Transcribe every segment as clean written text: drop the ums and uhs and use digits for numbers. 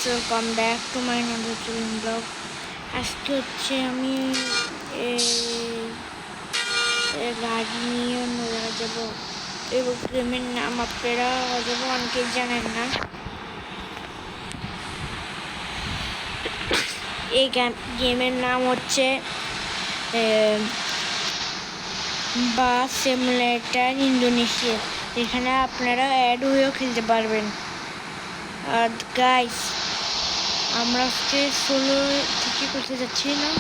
Welcome back to my নাদার চুলিং blog. আজকে হচ্ছে আমি গাড়ি নিয়ে অন্য জায়গায় যাবো এবং গেমের নাম আপনারা হয়তো অনেকেই জানেন না। এই গেমের নাম হচ্ছে বাস সিমুলেটর ইন্দোনেশিয়া। এখানে আপনারা অ্যাড হয়েও খেলতে পারবেন। আর গাইস, আমরা আজকে 16 থেকে করতে যাচ্ছি না,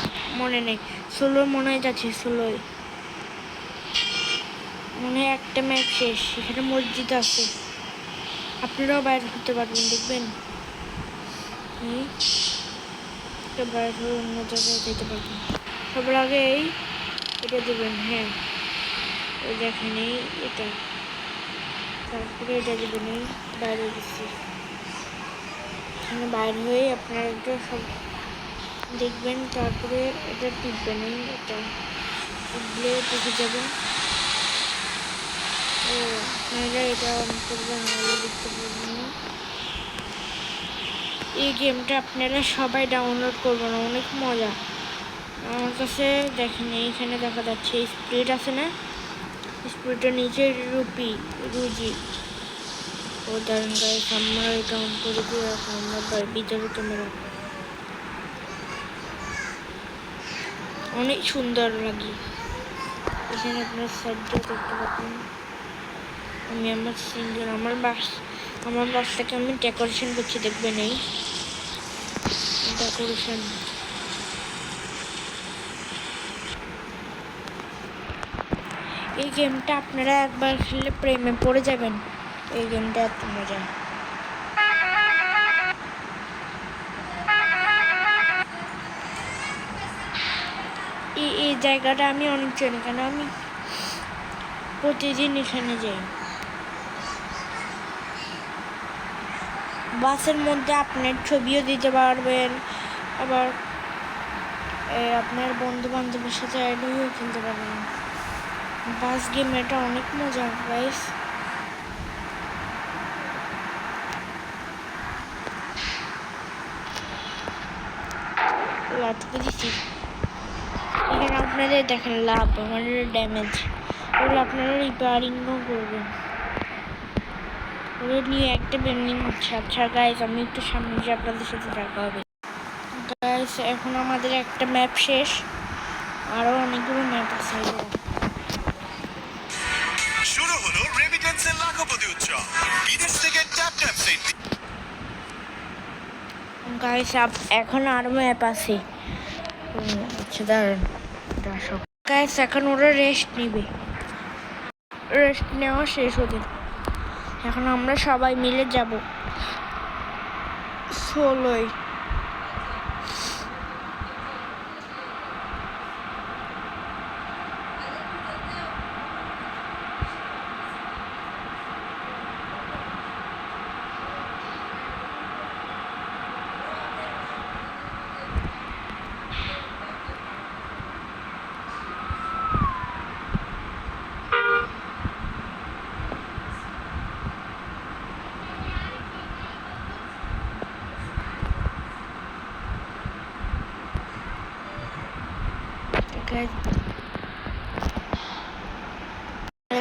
মনে নেই 16 মনে হয় যাচ্ছি। 16 মনে হয় একটা ম্যাচ শেষ। এখানে মসজিদ আছে, আপনারাও বাইরে করতে পারবেন, দেখবেন বাইরে হয়ে অন্য জায়গায় যেতে পারবেন। সবার আগে এটা দেবেন, হ্যাঁ ওই দেখেন এটা, তারপরে এটা দেবেন। বাইরে গেছি, এখানে বাইরে হয়ে আপনারা একটা সব দেখবেন, তারপরে এটা টিপবেন। এটা টিপলে দেখে যাবেন। ও আপনারা এটা অন করবেন, নাহলে দেখতে পারবেন না। এই গেমটা আপনারা সবাই ডাউনলোড করবেন, অনেক মজা। আমার কাছে দেখেন এইখানে দেখা যাচ্ছে স্প্রিট আছে না, স্প্রিটের নিচে রুজি ও দারুণ গাইস। আমরা এটা অন করে দিয়ে এখন আমরা ভিতরে ক্যামেরা অনেক সুন্দর লাগে। এখানে আপনার সাইডটা দেখতে পাবেন। আমি আমার সিঙ্গেল আমার বাসটাকে আমি ডেকোরেশন করছি, দেখবেন এই ডেকোরেশন। এই গেমটা আপনারা একবার খেললে প্রেমে পড়ে যাবেন। এই গেমটা এত মজা। এই জায়গাটা আমি অনেক চিনি, কেন আমি প্রতিদিন এখানে যাই। বাসের মধ্যে আপনার ছবিও দিতে পারবেন, আবার আপনার বন্ধু বান্ধবের সাথে অ্যাড হয়েও খেলতে পারবেন। বাস গেম এটা অনেক মজা গাইস। লাটকে দিচ্ছি। এখানে আপনাদের দেখেন লাভ, আমাদের ড্যামেজ, ওগুলো আপনারা রিপেয়ারিংও করবেন। ওগুলো নিয়ে একটা বেন্ডিং হচ্ছে। আচ্ছা গাইস, আমি একটু সামনে যে আপনাদের সাথে দেখা হবে। গাইস, এখন আমাদের একটা ম্যাপ শেষ, আরও অনেকগুলো ম্যাপ আছে। শুরু হলো রেমিটেন্সের লাখপতি উৎসব। বিদেশ থেকে ট্যাপ ট্যাপ সেট। গাইস, এখন আরও ম্যাপ আছে। আচ্ছা দাঁড়ান, গাইস এখন ওরা রেস্ট নেবে, রেস্ট নেওয়া শেষ ওদের। এখন আমরা সবাই মিলে যাব 16।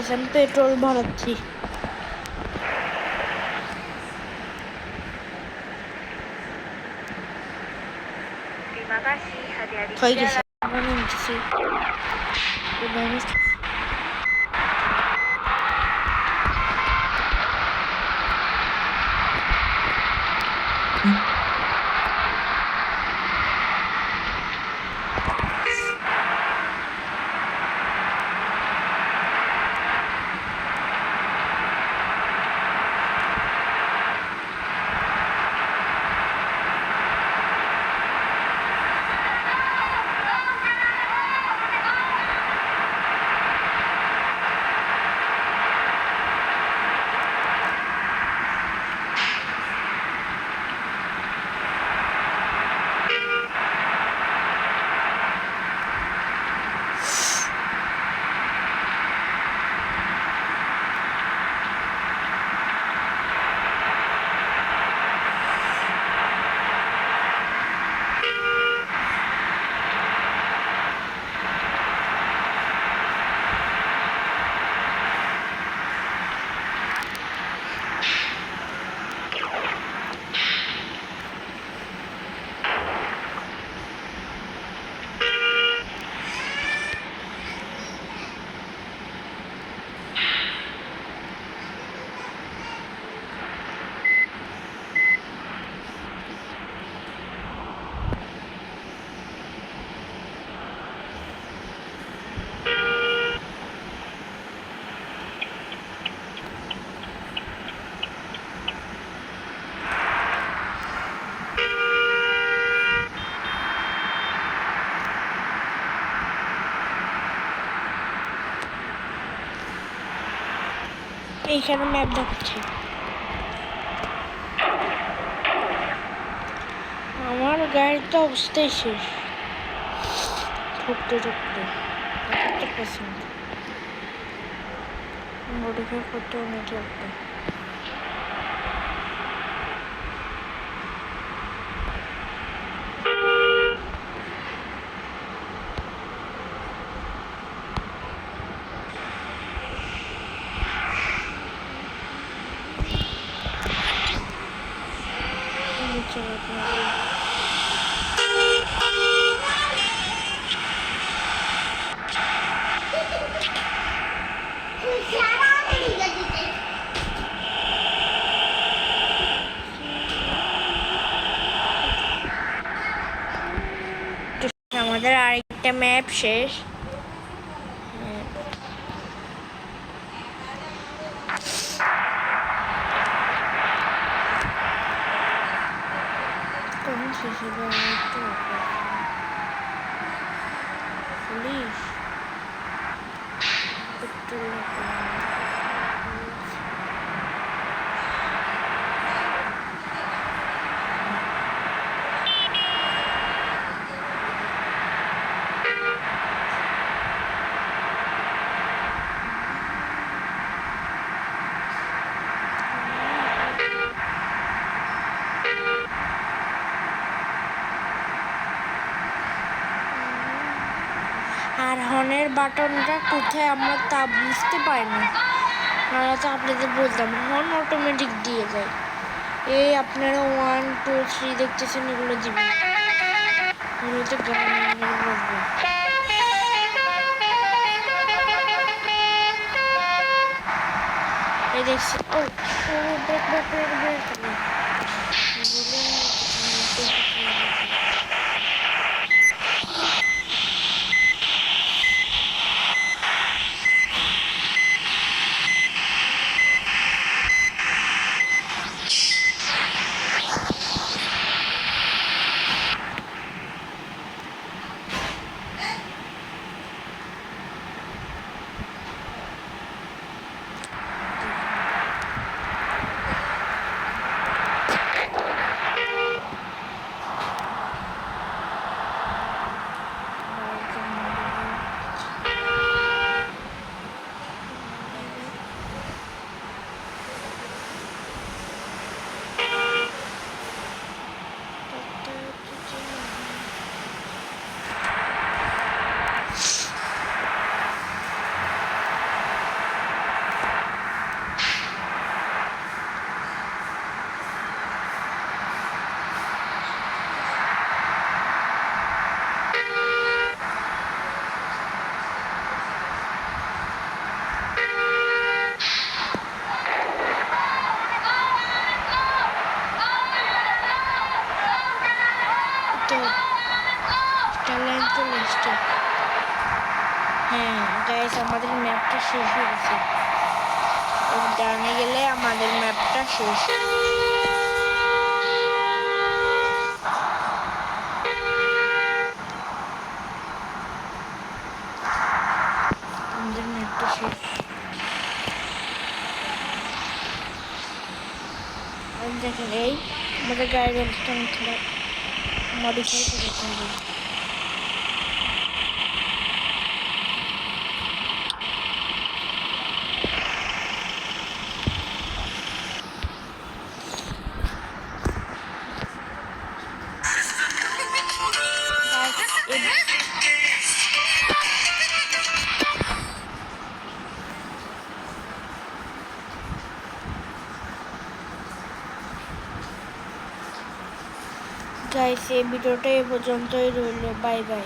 এখন পেট্রোল ভরাচ্ছি। হয়ে গেছে, আমরা নিচ্ছি। এইখানে ম্যাপ দেখাচ্ছে। আমার গাড়ির তো অবস্থাই শেষ, ঠকতে ঠকতে 75%। মডিফাই করতে অনেক লাগবে। আমাদের আরেকটা ম্যাপ শেষ। কখন শেষ হবে? পুলিশ আর হর্নের বাটনটা কোথায় আমরা তা বুঝতে পারি না। নাহলে তো আপনাদের বলতাম, হর্ন অটোমেটিক দিয়ে যায়। এই আপনারা 1 2 3 দেখতেছেন, এগুলো দিবেন, এগুলোতে গান বসবে। এই দেখছি, ও ও ব্রেক ব্রেক ব্রেক ব্রেক হ্যাঁ গাইস, আমাদের ম্যাপটা শেষ হয়ে গেছে। ডানে গেলে আমাদের ম্যাপটা শেষ। আমাদের ম্যাপটা শেষ। দেখেন, এই আমাদের গাড়ির অবস্থা খারাপ, মডিফাই করতে হবে। গাইস, এই ভিডিওটা এ পর্যন্তই রইল। Bye bye.